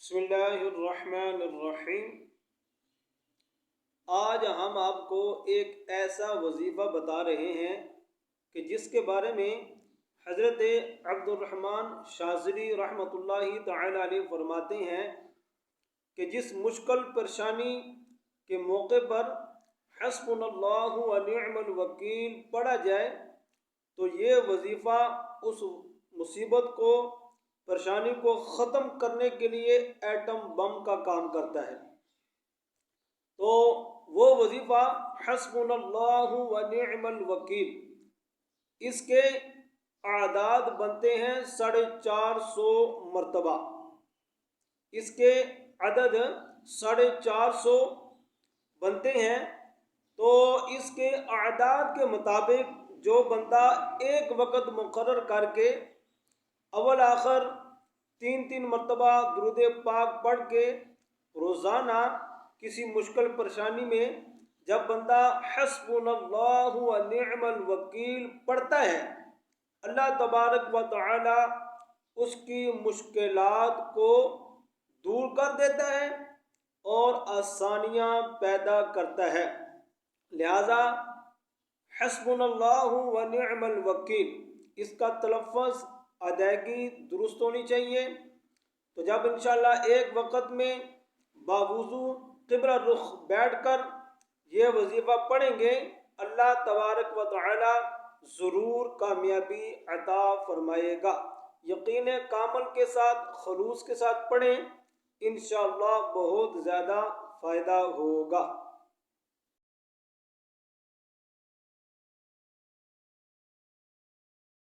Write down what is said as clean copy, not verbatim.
بسم اللہ الرحمن الرحیم۔ آج ہم آپ کو ایک ایسا وظیفہ بتا رہے ہیں کہ جس کے بارے میں حضرت عبد الرحمن شاذلی رحمۃ اللہ تعالی علیہ فرماتے ہیں کہ جس مشکل پریشانی کے موقع پر حسبنا اللہ و نعم الوکیل پڑھا جائے تو یہ وظیفہ اس مصیبت کو پریشانی کو ختم کرنے کے لیے ایٹم بم کا کام کرتا ہے۔ تو وہ وظیفہ حسبنا اللہ و نعم الوکیل، اس کے اعداد بنتے ہیں 450 مرتبہ، اس کے عدد 450 بنتے ہیں۔ تو اس کے اعداد کے مطابق جو بندہ ایک وقت مقرر کر کے اول آخر 3 مرتبہ درود پاک پڑھ کے روزانہ کسی مشکل پریشانی میں جب بندہ حسبنا اللہ و نعم الوکیل پڑھتا ہے، اللہ تبارک و تعالی اس کی مشکلات کو دور کر دیتا ہے اور آسانیاں پیدا کرتا ہے۔ لہذا حسبنا اللہ و نعم الوکیل، اس کا تلفظ ادائیگی درست ہونی چاہیے۔ تو جب انشاءاللہ ایک وقت میں باوضو قبلہ رخ بیٹھ کر یہ وظیفہ پڑھیں گے، اللہ تبارک و تعالی ضرور کامیابی عطا فرمائے گا۔ یقین کامل کے ساتھ، خلوص کے ساتھ پڑھیں، انشاءاللہ بہت زیادہ فائدہ ہوگا۔